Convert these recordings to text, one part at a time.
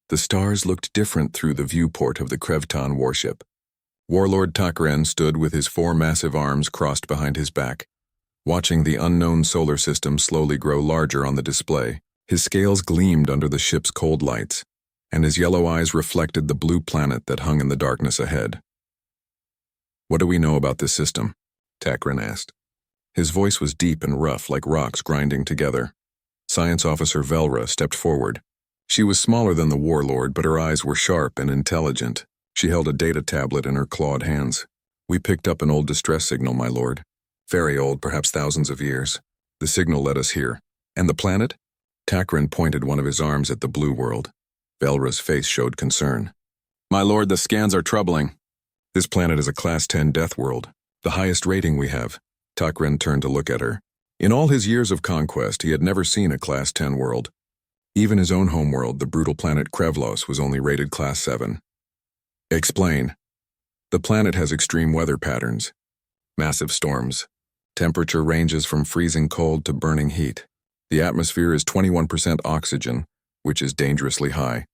The stars looked different through the viewport of the Krevton warship. Warlord Takren stood with his 4 massive arms crossed behind his back, watching the unknown solar system slowly grow larger on the display. His scales gleamed under the ship's cold lights, and his yellow eyes reflected the blue planet that hung in the darkness ahead. "What do we know about this system?" Takren asked. His voice was deep and rough, like rocks grinding together. Science Officer Velra stepped forward. She was smaller than the warlord, but her eyes were sharp and intelligent. She held a data tablet in her clawed hands. "We picked up an old distress signal, my lord. Very old, perhaps thousands of years. The signal led us here. And the planet?" Takren pointed one of his arms at the blue world. Velra's face showed concern. "My lord, the scans are troubling. This planet is a Class 10 death world, the highest rating we have." Takren turned to look at her. In all his years of conquest, he had never seen a Class 10 world. Even his own homeworld, the brutal planet Krevlos, was only rated Class 7. "Explain." "The planet has extreme weather patterns. Massive storms. Temperature ranges from freezing cold to burning heat. The atmosphere is 21% oxygen, which is dangerously high.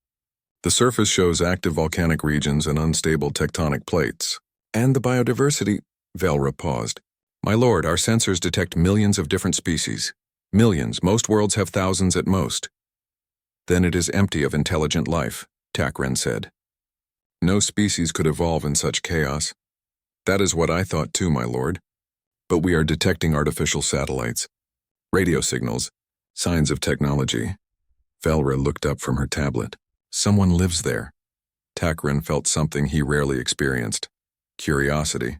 The surface shows active volcanic regions and unstable tectonic plates. And the biodiversity—" Velra paused. "My lord, our sensors detect millions of different species. Millions. Most worlds have thousands at most." "Then it is empty of intelligent life," Takren said. "No species could evolve in such chaos." "That is what I thought too, my lord. But we are detecting artificial satellites, radio signals, signs of technology." Velra looked up from her tablet. "Someone lives there." Takren felt something he rarely experienced: curiosity.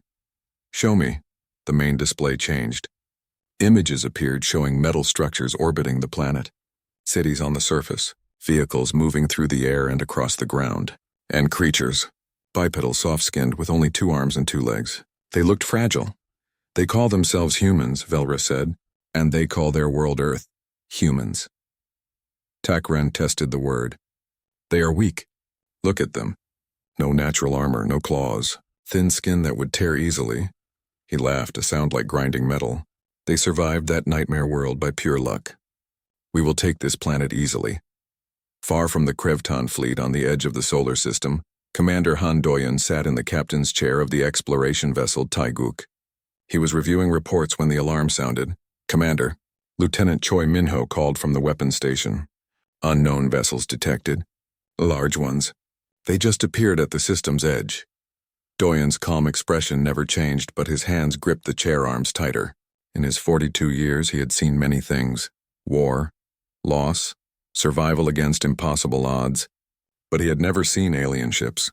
"Show me." The main display changed. Images appeared showing metal structures orbiting the planet, cities on the surface, vehicles moving through the air and across the ground, and creatures, bipedal, soft-skinned, with only 2 arms and 2 legs. They looked fragile. "They call themselves humans," Velra said, "and they call their world Earth humans." Takren tested the word. "They are weak. Look at them. No natural armor, no claws, thin skin that would tear easily." He laughed, a sound like grinding metal. "They survived that nightmare world by pure luck. We will take this planet easily." Far from the Krevton fleet on the edge of the solar system, Commander Han Doyen sat in the captain's chair of the exploration vessel Taiguk. He was reviewing reports when the alarm sounded. "Commander," Lieutenant Choi Minho called from the weapons station. "Unknown vessels detected. Large ones. They just appeared at the system's edge." Doyen's calm expression never changed, but his hands gripped the chair arms tighter. In his 42 years, he had seen many things: war, loss, survival against impossible odds. But he had never seen alien ships.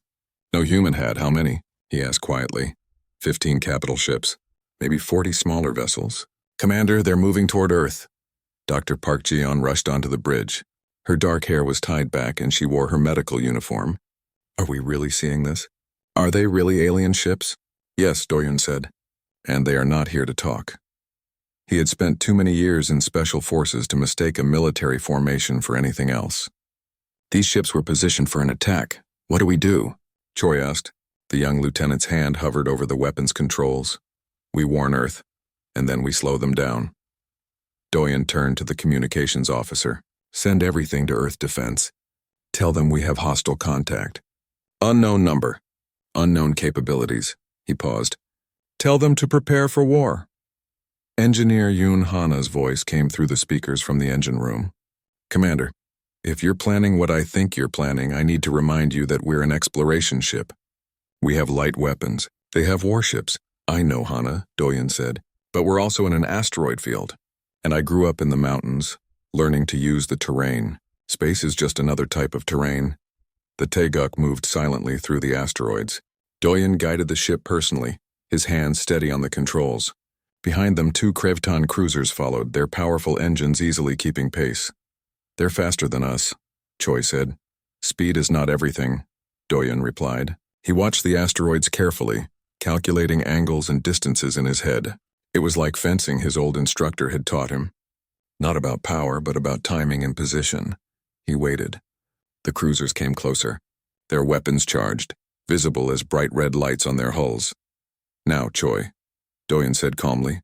"No human had. How many?" he asked quietly. 15 capital ships. Maybe 40 smaller vessels. "Commander, they're moving toward Earth." Dr. Park Ji-yeon rushed onto the bridge. Her dark hair was tied back and she wore her medical uniform. "Are we really seeing this? Are they really alien ships?" "Yes," Doyen said. "And they are not here to talk." He had spent too many years in special forces to mistake a military formation for anything else. "These ships were positioned for an attack. What do we do?" Choi asked. The young lieutenant's hand hovered over the weapons controls. "We warn Earth, and then we slow them down." Doyen turned to the communications officer. "Send everything to Earth Defense. Tell them we have hostile contact. Unknown number. Unknown capabilities." He paused. "Tell them to prepare for war." Engineer Yoon Hana's voice came through the speakers from the engine room. "Commander, if you're planning what I think you're planning, I need to remind you that we're an exploration ship. We have light weapons. They have warships." "I know, Hana," Doyen said, "but we're also in an asteroid field. And I grew up in the mountains, learning to use the terrain. Space is just another type of terrain." The Taeguk moved silently through the asteroids. Doyen guided the ship personally, his hands steady on the controls. Behind them, 2 Krevton cruisers followed, their powerful engines easily keeping pace. "They're faster than us," Choi said. "Speed is not everything," Doyen replied. He watched the asteroids carefully, calculating angles and distances in his head. It was like fencing his old instructor had taught him. Not about power, but about timing and position. He waited. The cruisers came closer, their weapons charged, visible as bright red lights on their hulls. "Now, Choi," Doyen said calmly.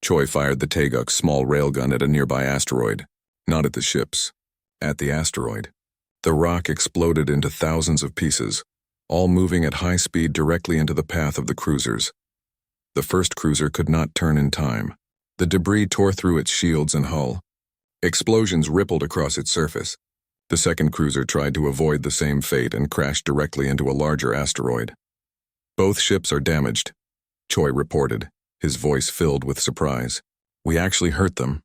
Choi fired the Taeguk's small railgun at a nearby asteroid, not at the ships, at the asteroid. The rock exploded into thousands of pieces, all moving at high speed directly into the path of the cruisers. The first cruiser could not turn in time. The debris tore through its shields and hull. Explosions rippled across its surface. The second cruiser tried to avoid the same fate and crashed directly into a larger asteroid. "Both ships are damaged," Choi reported, his voice filled with surprise. "We actually hurt them."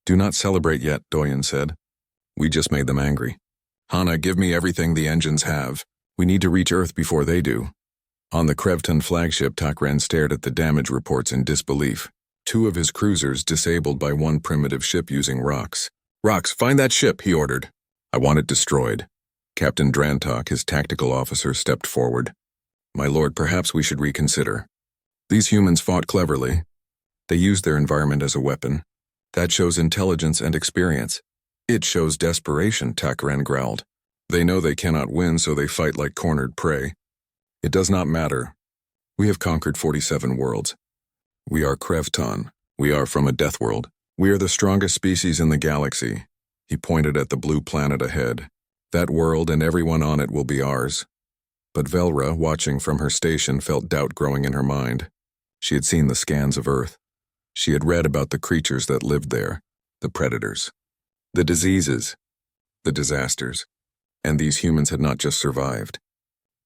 "Do not celebrate yet," Doyen said. "We just made them angry. Hana, give me everything the engines have. We need to reach Earth before they do." On the Krevton flagship, Takren stared at the damage reports in disbelief. 2 of his cruisers disabled by 1 primitive ship using rocks. "Rocks, find that ship," he ordered. "I want it destroyed." Captain Drantok, his tactical officer, stepped forward. "My lord, perhaps we should reconsider. These humans fought cleverly. They used their environment as a weapon. That shows intelligence and experience." "It shows desperation," Takren growled. "They know they cannot win, so they fight like cornered prey. It does not matter. We have conquered 47 worlds. We are Krevton. We are from a death world. We are the strongest species in the galaxy." He pointed at the blue planet ahead. "That world and everyone on it will be ours." But Velra, watching from her station, felt doubt growing in her mind. She had seen the scans of Earth. She had read about the creatures that lived there, the predators, the diseases, the disasters. And these humans had not just survived.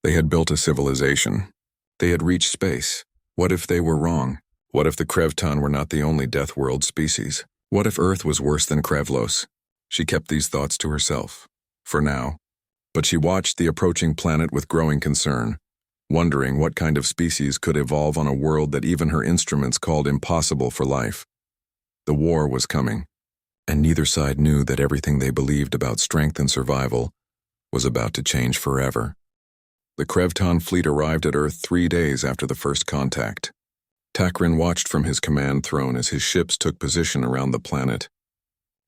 They had built a civilization. They had reached space. What if they were wrong? What if the Krevton were not the only death world species? What if Earth was worse than Krevlos? She kept these thoughts to herself, for now. But she watched the approaching planet with growing concern, wondering what kind of species could evolve on a world that even her instruments called impossible for life. The war was coming, and neither side knew that everything they believed about strength and survival was about to change forever. The Krevton fleet arrived at Earth 3 days after the first contact. Takren watched from his command throne as his ships took position around the planet.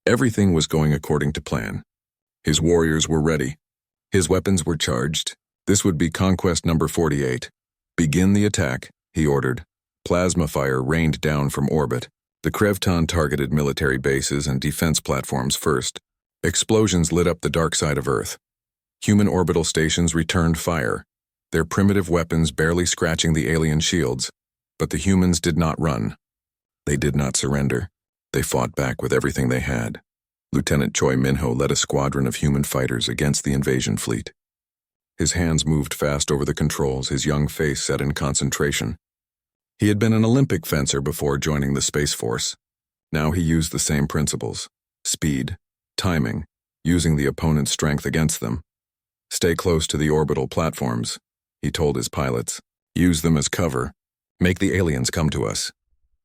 Everything was going according to plan. His warriors were ready. His weapons were charged. This would be conquest number 48. "Begin the attack," he ordered. Plasma fire rained down from orbit. The Krevton targeted military bases and defense platforms first. Explosions lit up the dark side of Earth. Human orbital stations returned fire, their primitive weapons barely scratching the alien shields. But the humans did not run. They did not surrender. They fought back with everything they had. Lieutenant Choi Minho led a squadron of human fighters against the invasion fleet. His hands moved fast over the controls, his young face set in concentration. He had been an Olympic fencer before joining the Space Force. Now he used the same principles: speed, timing, using the opponent's strength against them. "Stay close to the orbital platforms," he told his pilots. "Use them as cover. Make the aliens come to us."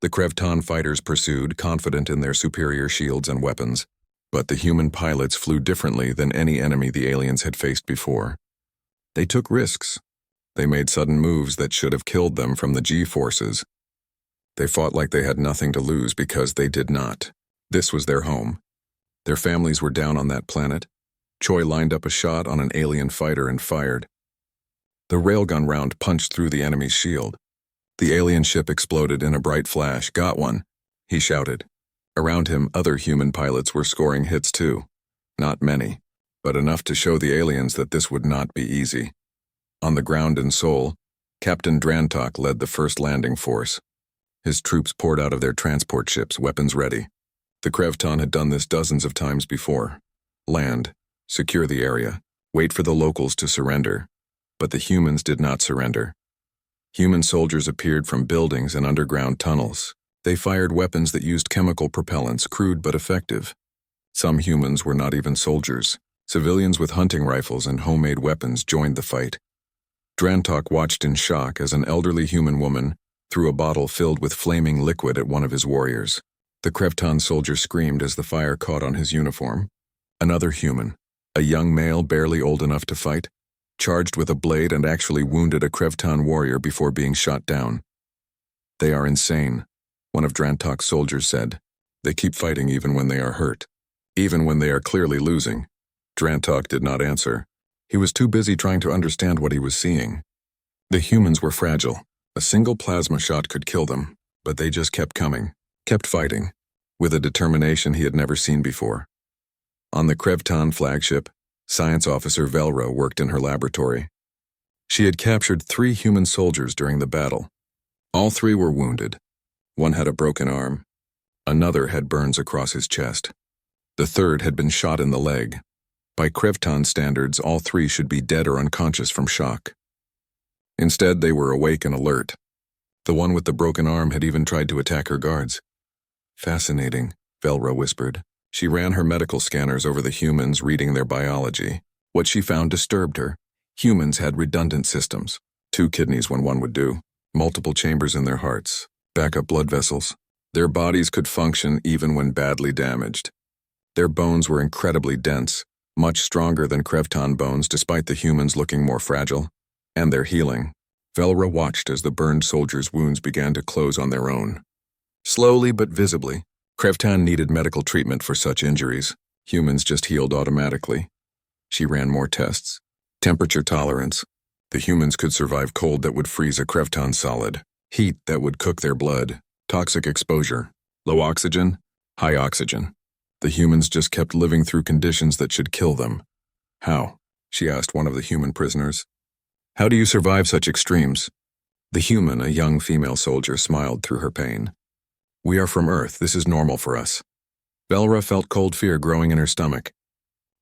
The Krevton fighters pursued, confident in their superior shields and weapons. But the human pilots flew differently than any enemy the aliens had faced before. They took risks. They made sudden moves that should have killed them from the G-forces. They fought like they had nothing to lose because they did not. This was their home. Their families were down on that planet. Choi lined up a shot on an alien fighter and fired. The railgun round punched through the enemy's shield. The alien ship exploded in a bright flash. "Got one," he shouted. Around him, other human pilots were scoring hits too. Not many, but enough to show the aliens that this would not be easy. On the ground in Seoul, Captain Drantok led the first landing force. His troops poured out of their transport ships, weapons ready. The Krevton had done this dozens of times before. Land, secure the area, wait for the locals to surrender. But the humans did not surrender. Human soldiers appeared from buildings and underground tunnels. They fired weapons that used chemical propellants, crude but effective. Some humans were not even soldiers. Civilians with hunting rifles and homemade weapons joined the fight. Drantok watched in shock as an elderly human woman threw a bottle filled with flaming liquid at one of his warriors. The Krevton soldier screamed as the fire caught on his uniform. Another human, a young male barely old enough to fight, charged with a blade and actually wounded a Krevton warrior before being shot down. "They are insane," one of Drantok's soldiers said. "They keep fighting even when they are hurt, even when they are clearly losing." Drantok did not answer. He was too busy trying to understand what he was seeing. The humans were fragile. A single plasma shot could kill them, but they just kept coming, kept fighting, with a determination he had never seen before. On the Krevton flagship, Science officer Velra worked in her laboratory. She had captured 3 human soldiers during the battle. All 3 were wounded. One had a broken arm. Another had burns across his chest. The third had been shot in the leg. By Krevton standards, all 3 should be dead or unconscious from shock. Instead, they were awake and alert. The one with the broken arm had even tried to attack her guards. Fascinating, Velra whispered. She ran her medical scanners over the humans, reading their biology. What she found disturbed her. Humans had redundant systems. 2 kidneys when one would do. Multiple chambers in their hearts. Backup blood vessels. Their bodies could function even when badly damaged. Their bones were incredibly dense, much stronger than Krevton bones despite the humans looking more fragile. And their healing. Velra watched as the burned soldiers' wounds began to close on their own. Slowly but visibly, Krevton needed medical treatment for such injuries. Humans just healed automatically. She ran more tests. Temperature tolerance. The humans could survive cold that would freeze a Krevton solid. Heat that would cook their blood. Toxic exposure. Low oxygen, high oxygen. The humans just kept living through conditions that should kill them. How? She asked one of the human prisoners. How do you survive such extremes? The human, a young female soldier, smiled through her pain. We are from Earth. This is normal for us. Velra felt cold fear growing in her stomach.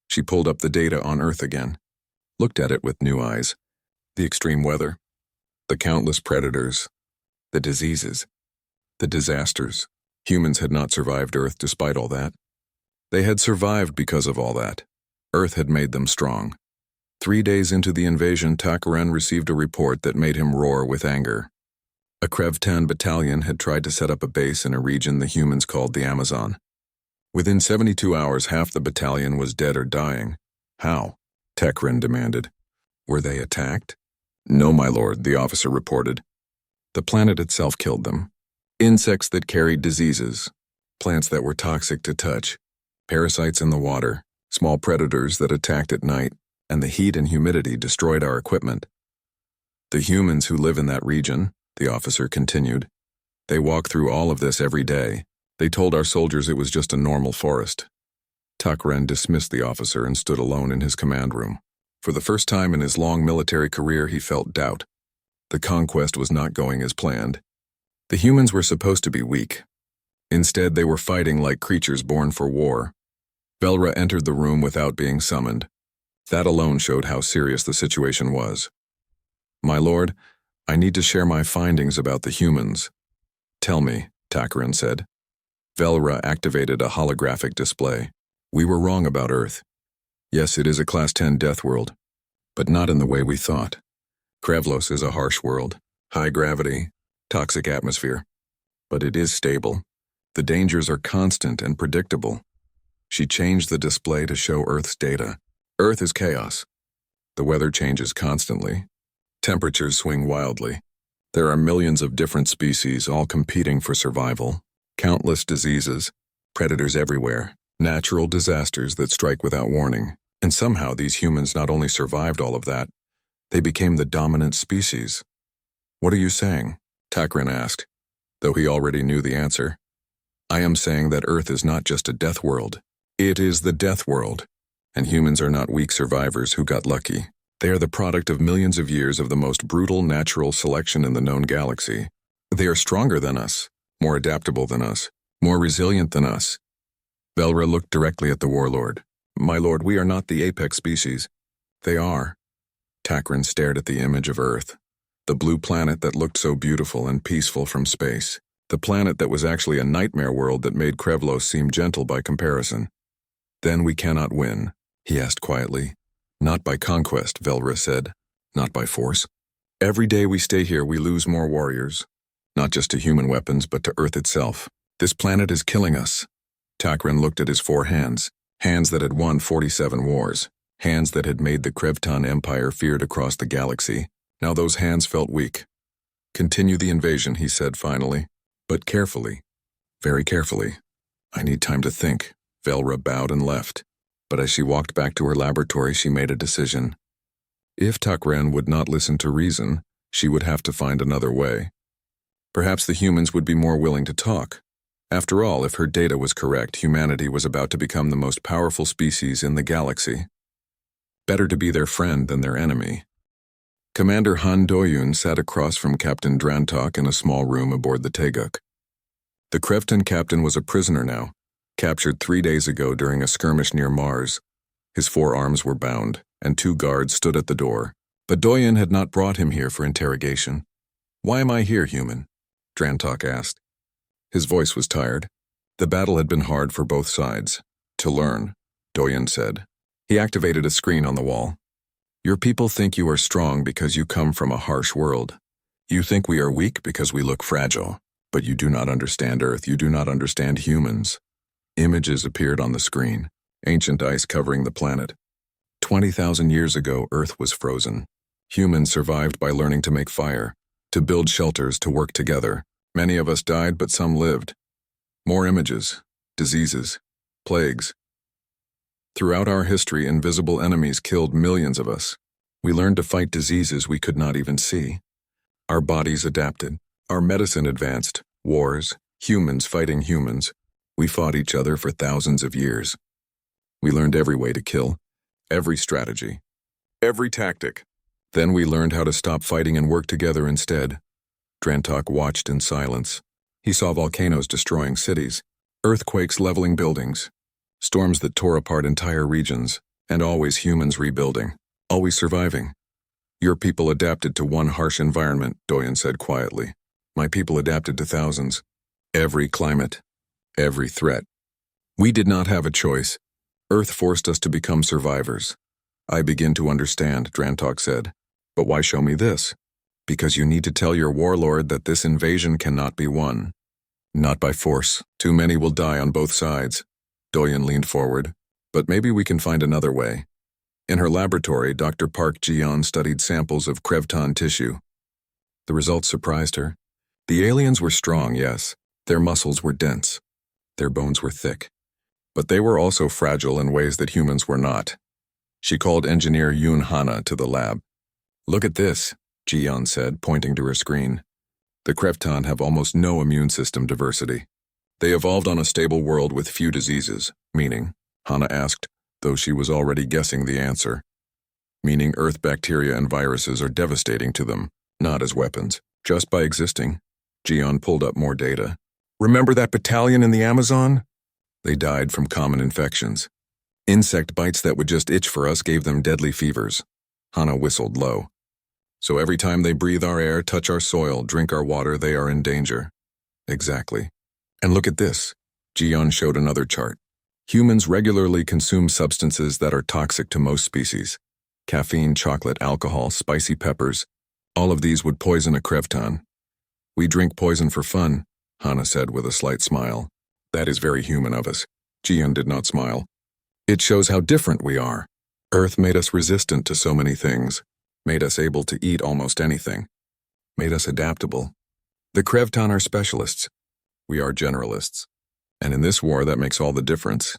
She pulled up the data on Earth again, looked at it with new eyes. The extreme weather, the countless predators, the diseases, the disasters. Humans had not survived Earth despite all that. They had survived because of all that. Earth had made them strong. 3 days into the invasion, Takaran received a report that made him roar with anger. A Krevton battalion had tried to set up a base in a region the humans called the Amazon. Within 72 hours, half the battalion was dead or dying. How? Takaran demanded. Were they attacked? No, my lord, the officer reported. The planet itself killed them. Insects that carried diseases, plants that were toxic to touch, parasites in the water, small predators that attacked at night, and the heat and humidity destroyed our equipment. The humans who live in that region, the officer continued, they walk through all of this every day. They told our soldiers it was just a normal forest. Takaran dismissed the officer and stood alone in his command room. For the first time in his long military career, he felt doubt. The conquest was not going as planned. The humans were supposed to be weak. Instead, they were fighting like creatures born for war. Velra entered the room without being summoned. That alone showed how serious the situation was. My lord, I need to share my findings about the humans. Tell me, Takaran said. Velra activated a holographic display. We were wrong about Earth. Yes, it is a Class 10 death world, but not in the way we thought. Krevlos is a harsh world, high gravity, toxic atmosphere, but it is stable. The dangers are constant and predictable. She changed the display to show Earth's data. Earth is chaos. The weather changes constantly. Temperatures swing wildly. There are millions of different species all competing for survival. Countless diseases, predators everywhere, natural disasters that strike without warning. And somehow these humans not only survived all of that, they became the dominant species. What are you saying? Takaran asked, though he already knew the answer. I am saying that Earth is not just a death world. It is the death world. And humans are not weak survivors who got lucky. They are the product of millions of years of the most brutal natural selection in the known galaxy. They are stronger than us, more adaptable than us, more resilient than us. Velra looked directly at the warlord. My lord, we are not the apex species. They are. Takaran stared at the image of Earth, the blue planet that looked so beautiful and peaceful from space, the planet that was actually a nightmare world that made Krevlos seem gentle by comparison. Then we cannot win, he asked quietly. Not by conquest, Velra said. Not by force. Every day we stay here, we lose more warriors. Not just to human weapons, but to Earth itself. This planet is killing us. Takaran looked at his 4 hands, hands that had won 47 wars, hands that had made the Krevton Empire feared across the galaxy. Now those hands felt weak. Continue the invasion, he said finally, but carefully, very carefully. I need time to think. Velra bowed and left. But as she walked back to her laboratory, she made a decision. If Takaran would not listen to reason, she would have to find another way. Perhaps the humans would be more willing to talk. After all, if her data was correct, humanity was about to become the most powerful species in the galaxy. Better to be their friend than their enemy. Commander Han Doyun sat across from Captain Drantok in a small room aboard the Teguk. The Krevton captain was a prisoner now, captured 3 days ago during a skirmish near Mars. His 4 arms were bound, and 2 guards stood at the door. But Doyun had not brought him here for interrogation. "Why am I here, human?" Drantok asked. His voice was tired. The battle had been hard for both sides. "To learn," Doyun said. He activated a screen on the wall. "Your people think you are strong because you come from a harsh world. You think we are weak because we look fragile. But you do not understand Earth, you do not understand humans." Images appeared on the screen, ancient ice covering the planet. 20,000 years ago, Earth was frozen. Humans survived by learning to make fire, to build shelters, to work together. Many of us died, but some lived. More images, diseases, plagues. Throughout our history, invisible enemies killed millions of us. We learned to fight diseases we could not even see. Our bodies adapted. Our medicine advanced. Wars, humans fighting humans. We fought each other for thousands of years. We learned every way to kill, every strategy, every tactic. Then we learned how to stop fighting and work together instead. Drantok watched in silence. He saw volcanoes destroying cities, earthquakes leveling buildings, storms that tore apart entire regions, and always humans rebuilding, always surviving. "Your people adapted to one harsh environment," Doyun said quietly. "My people adapted to thousands. Every climate, every threat. We did not have a choice. Earth forced us to become survivors." "I begin to understand," Drantok said. "But why show me this?" "Because you need to tell your warlord that this invasion cannot be won. Not by force. Too many will die on both sides." Doyun leaned forward. "But maybe we can find another way." In her laboratory, Dr. Park Ji-yeon studied samples of Krevton tissue. The results surprised her. The aliens were strong, yes. Their muscles were dense. Their bones were thick. But they were also fragile in ways that humans were not. She called engineer Yoon Hana to the lab. "Look at this," Ji-yeon said, pointing to her screen. "The Krevton have almost no immune system diversity. They evolved on a stable world with few diseases." "Meaning?" Hana asked, though she was already guessing the answer. "Meaning Earth bacteria and viruses are devastating to them, not as weapons, just by existing." Ji-yeon pulled up more data. "Remember that battalion in the Amazon? They died from common infections. Insect bites that would just itch for us gave them deadly fevers." Hana whistled low. "So every time they breathe our air, touch our soil, drink our water, they are in danger." "Exactly. And look at this." Ji-yeon showed another chart. "Humans regularly consume substances that are toxic to most species. Caffeine, chocolate, alcohol, spicy peppers. All of these would poison a Krevton. We drink poison for fun," Hana said with a slight smile. "That is very human of us." Ji-yeon did not smile. "It shows how different we are. Earth made us resistant to so many things, made us able to eat almost anything, made us adaptable. The Krevton are specialists. We are generalists. And in this war, that makes all the difference."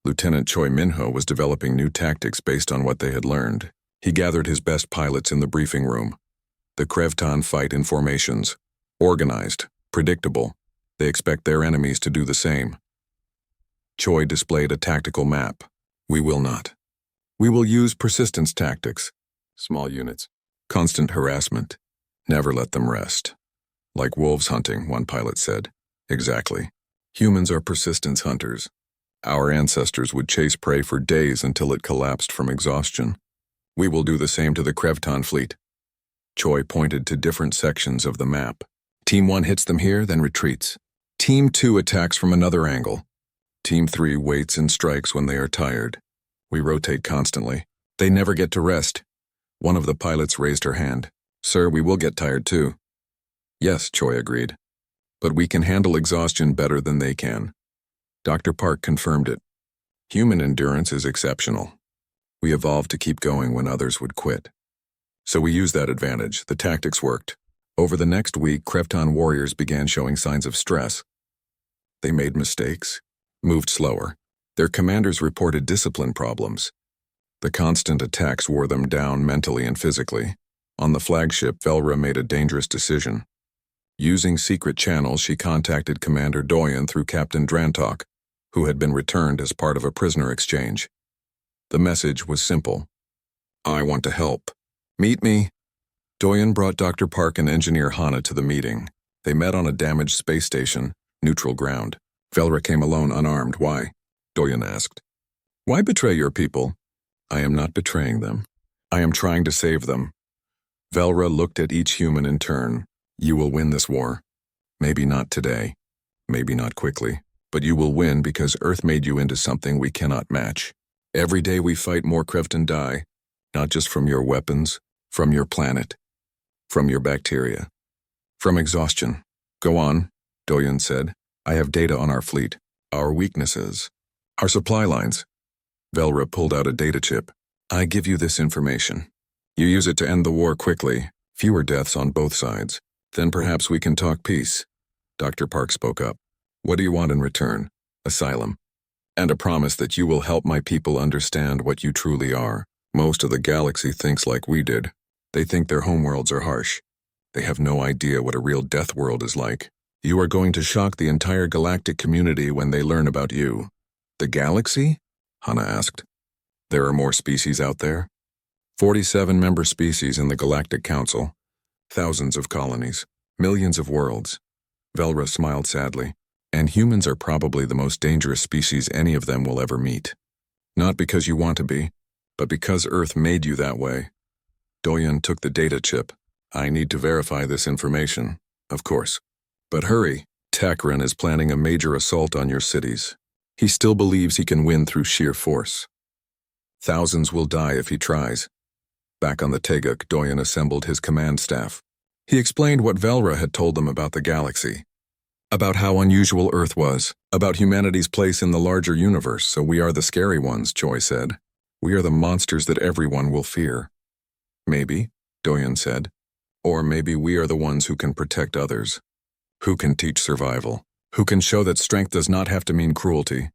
Lieutenant Choi Min-ho was developing new tactics based on what they had learned. He gathered his best pilots in the briefing room. The Krevton fight in formations. Organized, predictable. They expect their enemies to do the same. Choi displayed a tactical map. "We will not. We will use persistence tactics. Small units. Constant harassment. Never let them rest. Like wolves hunting," one pilot said. "Exactly. Humans are persistence hunters. Our ancestors would chase prey for days until it collapsed from exhaustion. We will do the same to the Krevton fleet." Choi pointed to different sections of the map. "Team 1 hits them here, then retreats. Team 2 attacks from another angle. Team 3 waits and strikes when they are tired. We rotate constantly. They never get to rest." One of the pilots raised her hand. "Sir, we will get tired too." "Yes," Choi agreed. "But we can handle exhaustion better than they can." Dr. Park confirmed it. "Human endurance is exceptional. We evolved to keep going when others would quit. So we used that advantage. The tactics worked. Over the next week, Krevton warriors began showing signs of stress. They made mistakes, moved slower. Their commanders reported discipline problems. The constant attacks wore them down mentally and physically. On the flagship, Velra made a dangerous decision. Using secret channels, she contacted Commander Doyun through Captain Drantok, who had been returned as part of a prisoner exchange. The message was simple. I want to help. Meet me. Doyen brought Dr. Park and Engineer Hana to the meeting. They met on a damaged space station, neutral ground. Velra came alone, unarmed. Why? Doyen asked. Why betray your people? I am not betraying them. I am trying to save them. Velra looked at each human in turn. You will win this war. Maybe not today. Maybe not quickly. But you will win because Earth made you into something we cannot match. Every day we fight, more Krevton die. Not just from your weapons, from your planet. From your bacteria. From exhaustion. Go on, Doyen said. I have data on our fleet. Our weaknesses. Our supply lines. Velra pulled out a data chip. I give you this information. You use it to end the war quickly. Fewer deaths on both sides. Then perhaps we can talk peace. Dr. Park spoke up. What do you want in return? Asylum. And a promise that you will help my people understand what you truly are. Most of the galaxy thinks like we did. They think their homeworlds are harsh. They have no idea what a real death world is like. You are going to shock the entire galactic community when they learn about you. The galaxy? Hana asked. There are more species out there? 47 member species in the Galactic Council. Thousands of colonies. Millions of worlds. Velra smiled sadly. And humans are probably the most dangerous species any of them will ever meet. Not because you want to be, but because Earth made you that way. Doyen took the data chip. I need to verify this information, of course. But hurry, Takran is planning a major assault on your cities. He still believes he can win through sheer force. Thousands will die if he tries. Back on the Teguk, Doyen assembled his command staff. He explained what Velra had told them about the galaxy. About how unusual Earth was. About humanity's place in the larger universe, so we are the scary ones, Choi said. We are the monsters that everyone will fear. Maybe, Doyen said. Or maybe we are the ones who can protect others. Who can teach survival. Who can show that strength does not have to mean cruelty.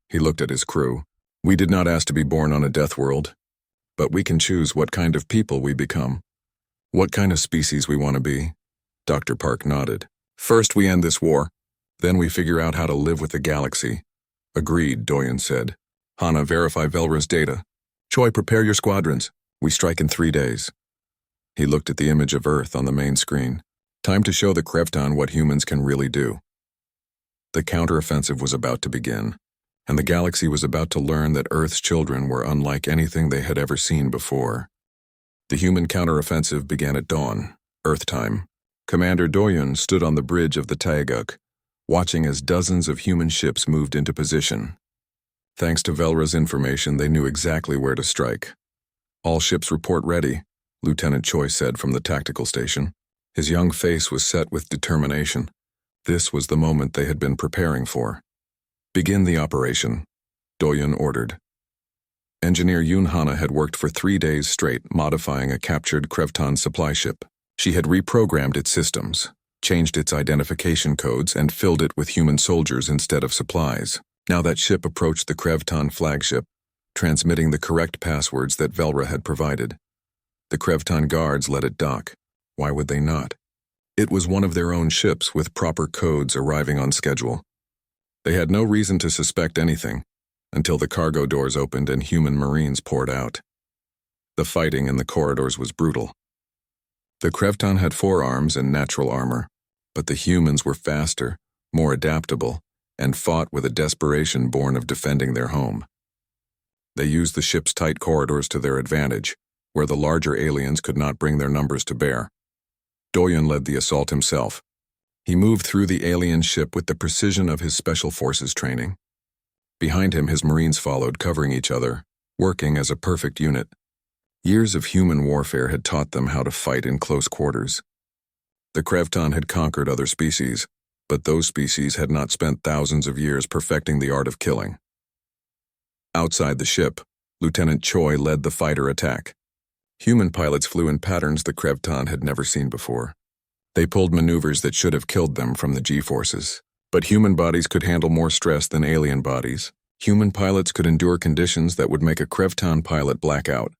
He looked at his crew. We did not ask to be born on a death world. But we can choose what kind of people we become. What kind of species we want to be. Dr. Park nodded. First we end this war. Then we figure out how to live with the galaxy. Agreed, Doyen said. Hana, verify Velra's data. Choi, prepare your squadrons. We strike in 3 days. He looked at the image of Earth on the main screen. Time to show the Krevton what humans can really do. The counteroffensive was about to begin, and the galaxy was about to learn that Earth's children were unlike anything they had ever seen before. The human counteroffensive began at dawn, Earth time. Commander Doyen stood on the bridge of the Taeguk, watching as dozens of human ships moved into position. Thanks to Velra's information, they knew exactly where to strike. All ships report ready, Lieutenant Choi said from the tactical station. His young face was set with determination. This was the moment they had been preparing for. Begin the operation, Doyen ordered. Engineer Yoon Hana had worked for 3 days straight modifying a captured Krevton supply ship. She had reprogrammed its systems, changed its identification codes, and filled it with human soldiers instead of supplies. Now that ship approached the Krevton flagship, transmitting the correct passwords that Velra had provided. The Krevton guards let it dock. Why would they not? It was one of their own ships with proper codes arriving on schedule. They had no reason to suspect anything, until the cargo doors opened and human Marines poured out. The fighting in the corridors was brutal. The Krevton had forearms and natural armor, but the humans were faster, more adaptable, and fought with a desperation born of defending their home. They used the ship's tight corridors to their advantage, where the larger aliens could not bring their numbers to bear. Doyen led the assault himself. He moved through the alien ship with the precision of his special forces training. Behind him, his Marines followed, covering each other, working as a perfect unit. Years of human warfare had taught them how to fight in close quarters. The Krevton had conquered other species, but those species had not spent thousands of years perfecting the art of killing. Outside the ship, Lieutenant Choi led the fighter attack. Human pilots flew in patterns the Krevton had never seen before. They pulled maneuvers that should have killed them from the G-forces. But human bodies could handle more stress than alien bodies. Human pilots could endure conditions that would make a Krevton pilot black out.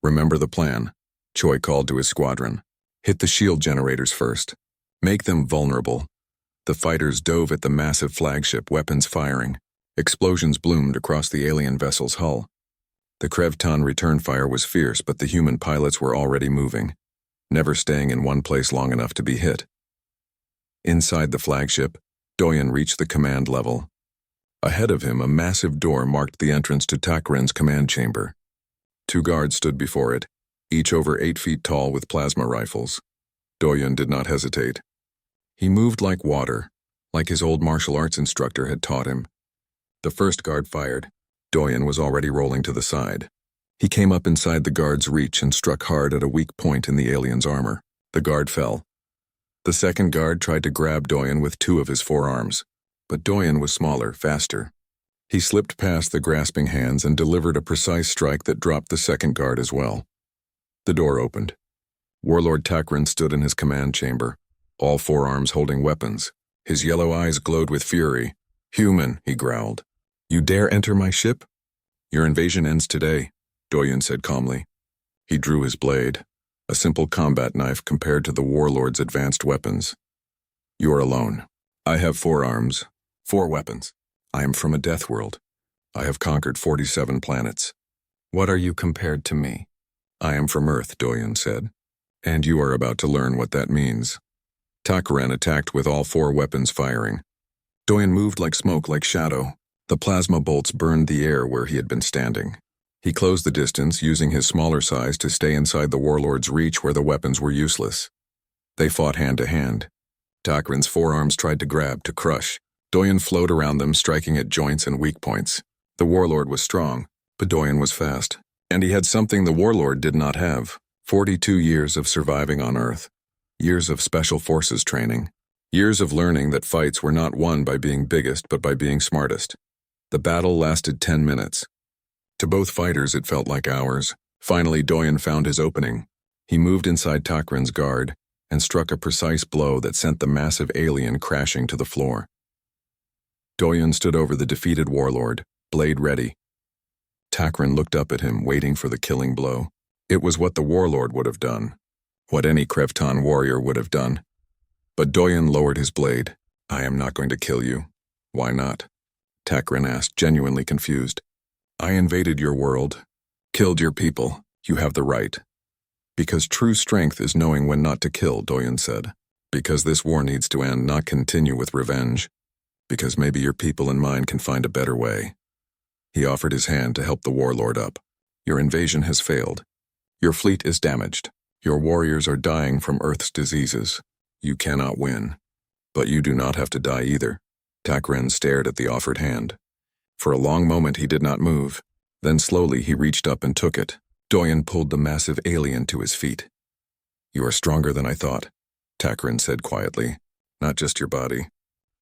Remember the plan, Choi called to his squadron. Hit the shield generators first. Make them vulnerable. The fighters dove at the massive flagship, weapons firing. Explosions bloomed across the alien vessel's hull. The Krevton return fire was fierce, but the human pilots were already moving, never staying in one place long enough to be hit. Inside the flagship, Doyen reached the command level. Ahead of him, a massive door marked the entrance to Takren's command chamber. 2 guards stood before it, each over 8 feet tall with plasma rifles. Doyen did not hesitate. He moved like water, like his old martial arts instructor had taught him. The first guard fired. Doyen was already rolling to the side. He came up inside the guard's reach and struck hard at a weak point in the alien's armor. The guard fell. The second guard tried to grab Doyen with 2 of his forearms, but Doyen was smaller, faster. He slipped past the grasping hands and delivered a precise strike that dropped the second guard as well. The door opened. Warlord Takren stood in his command chamber, all forearms holding weapons. His yellow eyes glowed with fury. "Human," he growled. "You dare enter my ship? Your invasion ends today," Doyen said calmly. He drew his blade, a simple combat knife compared to the warlord's advanced weapons. "You are alone. I have 4 arms, 4 weapons. I am from a death world. I have conquered 47 planets. What are you compared to me?" "I am from Earth," Doyen said. "And you are about to learn what that means." Takren attacked with all 4 weapons firing. Doyen moved like smoke, like shadow. The plasma bolts burned the air where he had been standing. He closed the distance, using his smaller size to stay inside the warlord's reach where the weapons were useless. They fought hand to hand. Takren's forearms tried to grab, to crush. Doyen flowed around them, striking at joints and weak points. The warlord was strong, but Doyen was fast. And he had something the warlord did not have: 42 years of surviving on Earth. Years of special forces training. Years of learning that fights were not won by being biggest, but by being smartest. The battle lasted 10 minutes. To both fighters, it felt like hours. Finally, Doyen found his opening. He moved inside Takren's guard and struck a precise blow that sent the massive alien crashing to the floor. Doyen stood over the defeated warlord, blade ready. Takren looked up at him, waiting for the killing blow. It was what the warlord would have done, what any Krevton warrior would have done. But Doyen lowered his blade. "I am not going to kill you." "Why not?" Takren asked, genuinely confused. "I invaded your world, killed your people. You have the right." "Because true strength is knowing when not to kill," Doyen said. "Because this war needs to end, not continue with revenge. Because maybe your people and mine can find a better way." He offered his hand to help the warlord up. "Your invasion has failed. Your fleet is damaged. Your warriors are dying from Earth's diseases. You cannot win. But you do not have to die either." Takren stared at the offered hand. For a long moment he did not move. Then slowly he reached up and took it. Doyen pulled the massive alien to his feet. "You are stronger than I thought," Takren said quietly. "Not just your body.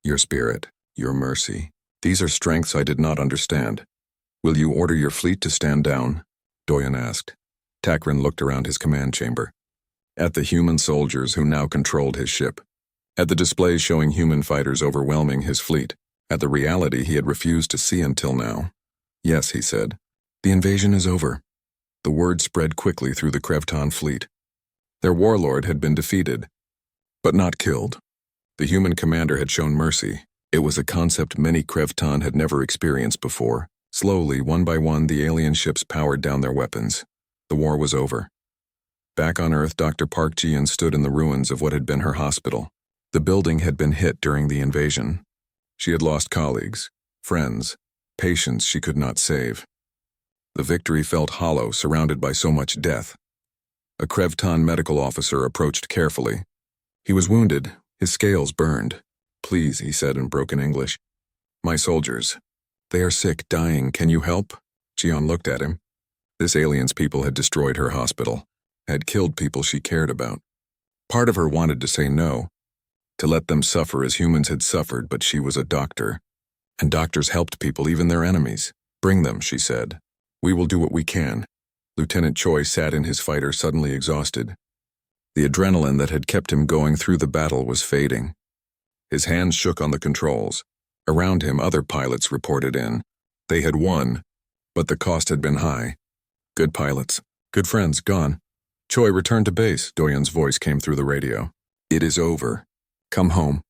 Your spirit, your mercy. These are strengths I did not understand." "Will you order your fleet to stand down?" Doyen asked. Takren looked around his command chamber. At the human soldiers who now controlled his ship. At the displays showing human fighters overwhelming his fleet. At the reality he had refused to see until now. "Yes," he said. "The invasion is over." The word spread quickly through the Krevton fleet. Their warlord had been defeated, but not killed. The human commander had shown mercy. It was a concept many Krevton had never experienced before. Slowly, one by one, the alien ships powered down their weapons. The war was over. Back on Earth, Dr. Park Ji-in stood in the ruins of what had been her hospital. The building had been hit during the invasion. She had lost colleagues, friends, patients she could not save. The victory felt hollow, surrounded by so much death. A Krevton medical officer approached carefully. He was wounded, his scales burned. "Please," he said in broken English. "My soldiers. They are sick, dying. Can you help?" Ji-in looked at him. This alien's people had destroyed her hospital, had killed people she cared about. Part of her wanted to say no, to let them suffer as humans had suffered, but she was a doctor. And doctors helped people, even their enemies. "Bring them," she said. "We will do what we can." Lieutenant Choi sat in his fighter, suddenly exhausted. The adrenaline that had kept him going through the battle was fading. His hands shook on the controls. Around him, other pilots reported in. They had won, but the cost had been high. Good pilots, good friends, gone. "Choi, return to base," Doyen's voice came through the radio. "It is over. Come home.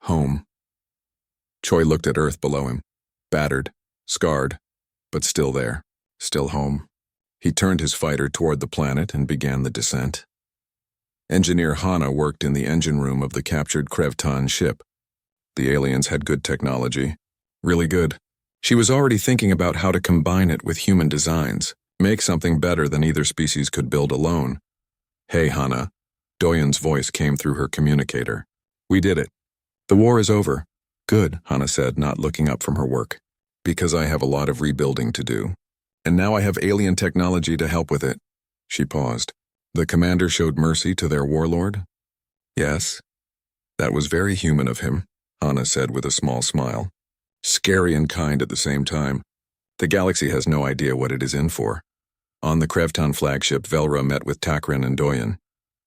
Home." Choi looked at Earth below him. Battered, scarred, but still there. Still home. He turned his fighter toward the planet and began the descent. Engineer Hana worked in the engine room of the captured Krevton ship. The aliens had good technology. Really good. She was already thinking about how to combine it with human designs, make something better than either species could build alone. Hey, Hana. Doyen's voice came through her communicator. We did it. The war is over. Good, Hana said, not looking up from her work. Because I have a lot of rebuilding to do. And now I have alien technology to help with it. She paused. The commander showed mercy to their warlord? Yes. That was very human of him, Hana said with a small smile. Scary and kind at the same time. The galaxy has no idea what it is in for. On the Krevton flagship, Velra met with Takran and Doyen.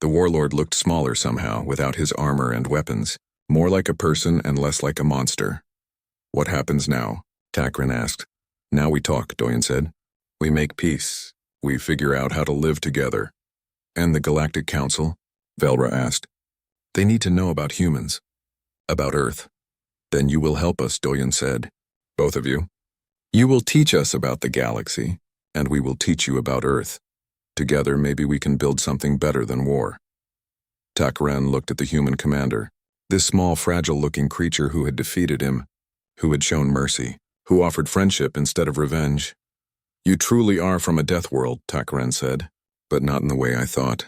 The warlord looked smaller somehow, without his armor and weapons, more like a person and less like a monster. What happens now? Takran asked. Now we talk, Doyen said. We make peace. We figure out how to live together. And the Galactic Council? Velra asked. They need to know about humans. About Earth. Then you will help us, Doyen said. Both of you. You will teach us about the galaxy, and we will teach you about Earth. Together, maybe we can build something better than war. Takran looked at the human commander, this small, fragile-looking creature who had defeated him, who had shown mercy, who offered friendship instead of revenge. You truly are from a death world, Takran said, but not in the way I thought.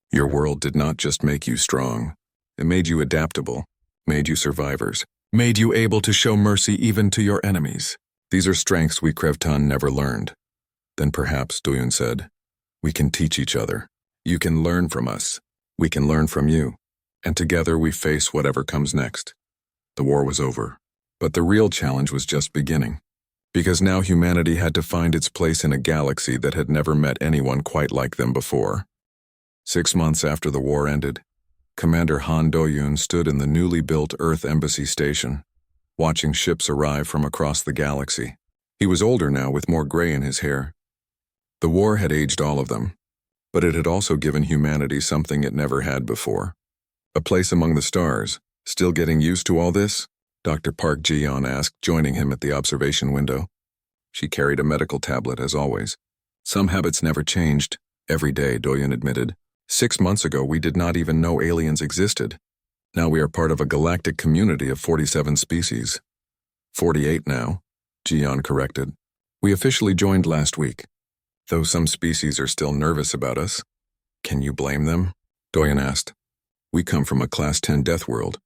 Your world did not just make you strong. It made you adaptable, made you survivors, made you able to show mercy even to your enemies. These are strengths we Krevton never learned. Then perhaps, Doyen said, we can teach each other. You can learn from us. We can learn from you. And together we face whatever comes next. The war was over. But the real challenge was just beginning. Because now humanity had to find its place in a galaxy that had never met anyone quite like them before. 6 months after the war ended, Commander Han Do-yoon stood in the newly built Earth Embassy Station, watching ships arrive from across the galaxy. He was older now, with more gray in his hair. The war had aged all of them, but it had also given humanity something it never had before. A place among the stars. Still getting used to all this? Dr. Park Ji-yeon asked, joining him at the observation window. She carried a medical tablet, as always. Some habits never changed. Every day, Doyen admitted. 6 months ago, we did not even know aliens existed. Now we are part of a galactic community of 47 species. 48 now, Ji-yeon corrected. We officially joined last week. Though some species are still nervous about us. Can you blame them? Doyen asked. We come from a Class 10 death world.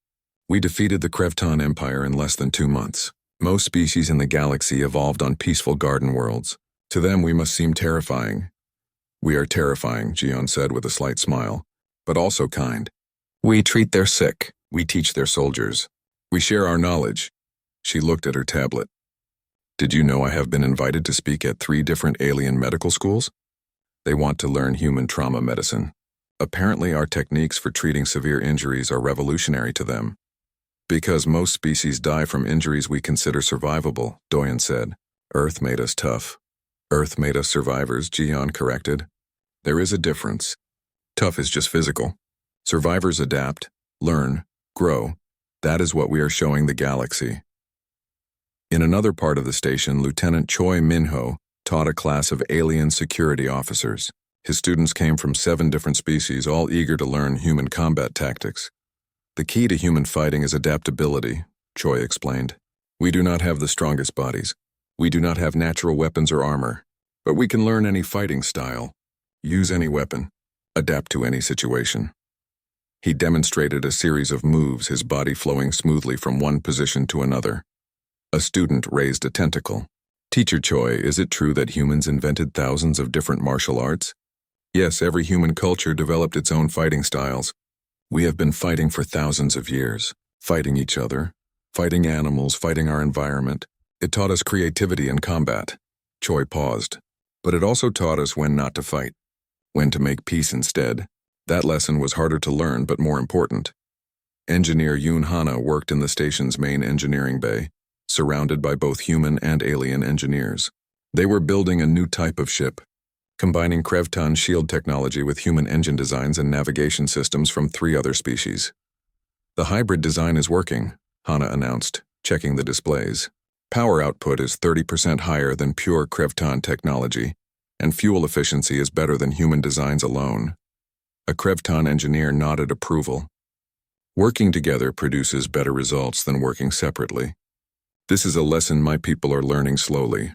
We defeated the Krevton Empire in less than 2 months. Most species in the galaxy evolved on peaceful garden worlds. To them, we must seem terrifying. We are terrifying, Ji-yeon said with a slight smile, but also kind. We treat their sick. We teach their soldiers. We share our knowledge. She looked at her tablet. Did you know I have been invited to speak at 3 different alien medical schools? They want to learn human trauma medicine. Apparently, our techniques for treating severe injuries are revolutionary to them. Because most species die from injuries we consider survivable, Doyen said. Earth made us tough. Earth made us survivors, Ji-yeon corrected. There is a difference. Tough is just physical. Survivors adapt, learn, grow. That is what we are showing the galaxy. In another part of the station, Lieutenant Choi Min-ho taught a class of alien security officers. His students came from 7 different species, all eager to learn human combat tactics. The key to human fighting is adaptability, Choi explained. We do not have the strongest bodies. We do not have natural weapons or armor. But we can learn any fighting style, use any weapon, adapt to any situation. He demonstrated a series of moves, his body flowing smoothly from one position to another. A student raised a tentacle. Teacher Choi, is it true that humans invented thousands of different martial arts? Yes, every human culture developed its own fighting styles. We have been fighting for thousands of years, fighting each other, fighting animals, fighting our environment. It taught us creativity and combat. Choi paused. But it also taught us when not to fight, when to make peace instead. That lesson was harder to learn, but more important. Engineer Yoon Hana worked in the station's main engineering bay, surrounded by both human and alien engineers. They were building a new type of ship, combining Krevton shield technology with human engine designs and navigation systems from 3 other species. The hybrid design is working, Hana announced, checking the displays. Power output is 30% higher than pure Krevton technology, and fuel efficiency is better than human designs alone. A Krevton engineer nodded approval. Working together produces better results than working separately. This is a lesson my people are learning slowly.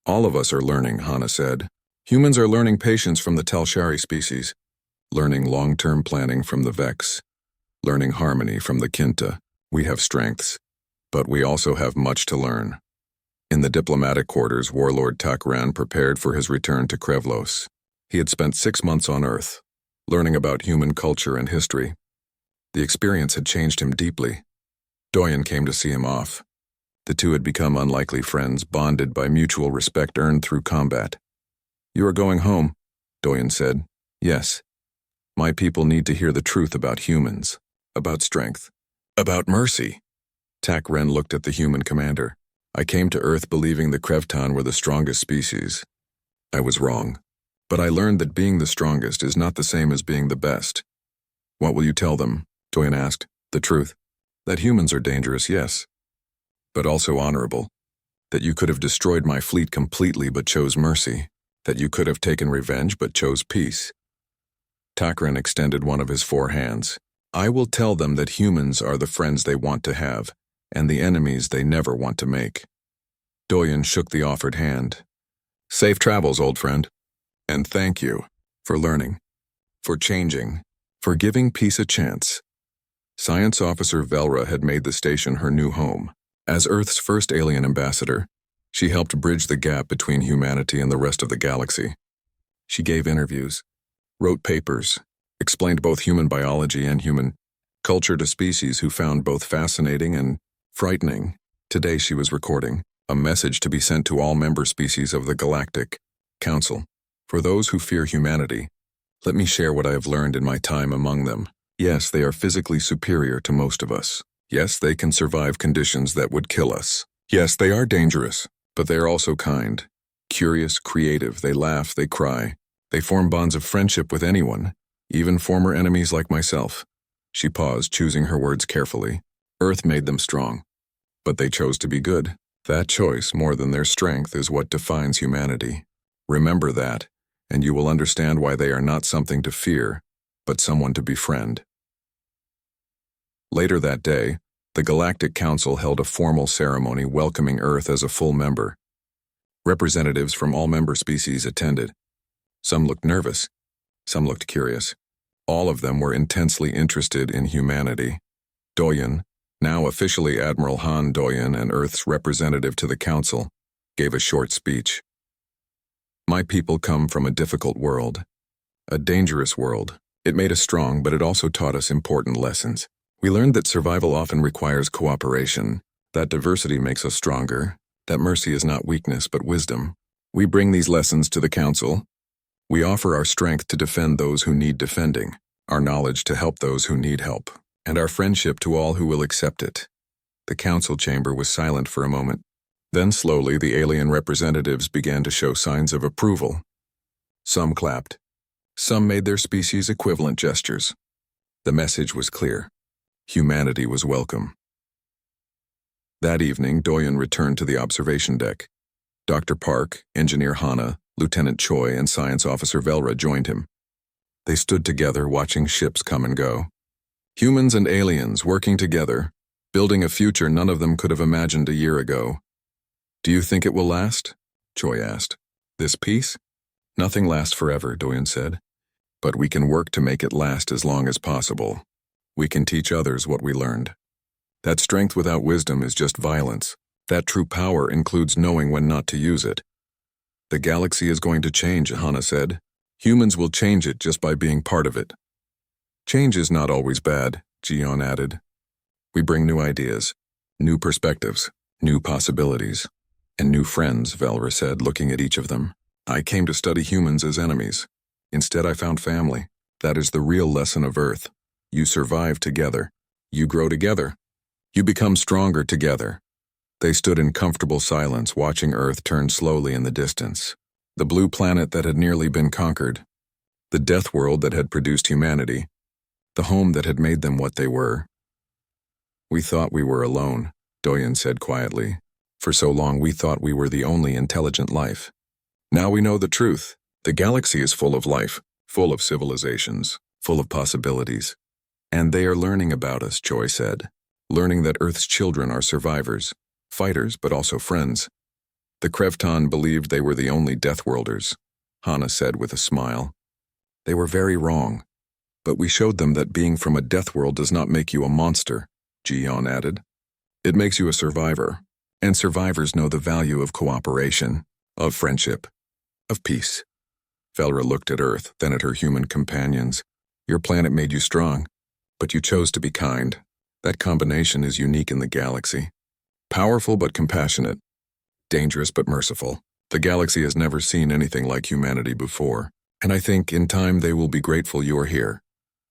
All of us are learning, Hana said. Humans are learning patience from the Telshari species, learning long-term planning from the Vex, learning harmony from the Kinta. We have strengths, but we also have much to learn. In the diplomatic quarters, Warlord Takran prepared for his return to Krevlos. He had spent 6 months on Earth, learning about human culture and history. The experience had changed him deeply. Doyen came to see him off. The two had become unlikely friends, bonded by mutual respect earned through combat. You are going home, Doyen said. Yes. My people need to hear the truth about humans, about strength, about mercy. Takren looked at the human commander. I came to Earth believing the Krevton were the strongest species. I was wrong. But I learned that being the strongest is not the same as being the best. What will you tell them? Doyen asked. The truth. That humans are dangerous, yes. But also honorable. That you could have destroyed my fleet completely but chose mercy. That you could have taken revenge but chose peace. Takren extended one of his 4 hands. I will tell them that humans are the friends they want to have, and the enemies they never want to make. Doyen shook the offered hand. Safe travels, old friend. And thank you for learning, for changing, for giving peace a chance. Science Officer Velra had made the station her new home. As Earth's first alien ambassador, she helped bridge the gap between humanity and the rest of the galaxy. She gave interviews, wrote papers, explained both human biology and human culture to species who found both fascinating and frightening. Today she was recording a message to be sent to all member species of the Galactic Council. For those who fear humanity, let me share what I have learned in my time among them. Yes, they are physically superior to most of us. Yes, they can survive conditions that would kill us. Yes, they are dangerous, but they are also kind, curious, creative. They laugh, they cry. They form bonds of friendship with anyone, even former enemies like myself. She paused, choosing her words carefully. Earth made them strong, but they chose to be good. That choice, more than their strength, is what defines humanity. Remember that, and you will understand why they are not something to fear, but someone to befriend. Later that day, the Galactic Council held a formal ceremony welcoming Earth as a full member. Representatives from all member species attended. Some looked nervous, some looked curious. All of them were intensely interested in humanity. Doyen, now officially Admiral Han Doyen and Earth's representative to the Council, gave a short speech. My people come from a difficult world, a dangerous world. It made us strong, but it also taught us important lessons. We learned that survival often requires cooperation, that diversity makes us stronger, that mercy is not weakness but wisdom. We bring these lessons to the Council. We offer our strength to defend those who need defending, our knowledge to help those who need help, and our friendship to all who will accept it. The Council chamber was silent for a moment. Then slowly the alien representatives began to show signs of approval. Some clapped. Some made their species equivalent gestures. The message was clear. Humanity was welcome. That evening, Doyen returned to the observation deck. Dr. Park, Engineer Hana, Lieutenant Choi, and Science Officer Velra joined him. They stood together watching ships come and go. Humans and aliens working together, building a future none of them could have imagined a year ago. Do you think it will last? Choi asked. This peace? Nothing lasts forever, Doyen said. But we can work to make it last as long as possible. We can teach others what we learned. That strength without wisdom is just violence. That true power includes knowing when not to use it. The galaxy is going to change, Hana said. Humans will change it just by being part of it. Change is not always bad, Jion added. We bring new ideas, new perspectives, new possibilities. And new friends, Velra said, looking at each of them. I came to study humans as enemies. Instead, I found family. That is the real lesson of Earth. You survive together. You grow together. You become stronger together. They stood in comfortable silence, watching Earth turn slowly in the distance. The blue planet that had nearly been conquered. The death world that had produced humanity. The home that had made them what they were. We thought we were alone, Doyen said quietly. For so long we thought we were the only intelligent life. Now we know the truth. The galaxy is full of life, full of civilizations, full of possibilities. And they are learning about us, Joy said. Learning that Earth's children are survivors, fighters, but also friends. The Krevton believed they were the only Deathworlders, Hana said with a smile. They were very wrong. But we showed them that being from a Deathworld does not make you a monster, Jiyon added. It makes you a survivor, and survivors know the value of cooperation, of friendship, of peace. Felra looked at Earth, then at her human companions. Your planet made you strong, but you chose to be kind. That combination is unique in the galaxy. Powerful but compassionate. Dangerous but merciful. The galaxy has never seen anything like humanity before, and I think in time they will be grateful you are here.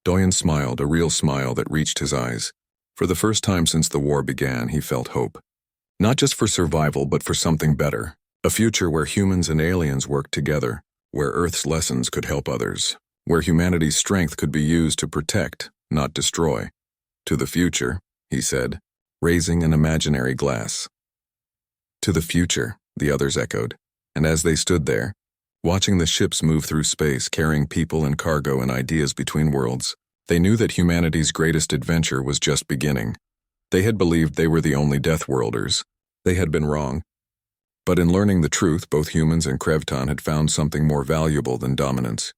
Doyen smiled, a real smile that reached his eyes. For the first time since the war began, he felt hope. Not just for survival, but for something better. A future where humans and aliens work together, where Earth's lessons could help others, where humanity's strength could be used to protect, not destroy. To the future, he said, raising an imaginary glass. To the future, the others echoed, and as they stood there, watching the ships move through space carrying people and cargo and ideas between worlds, they knew that humanity's greatest adventure was just beginning. They had believed they were the only Deathworlders. They had been wrong. But in learning the truth, both humans and Krevton had found something more valuable than dominance.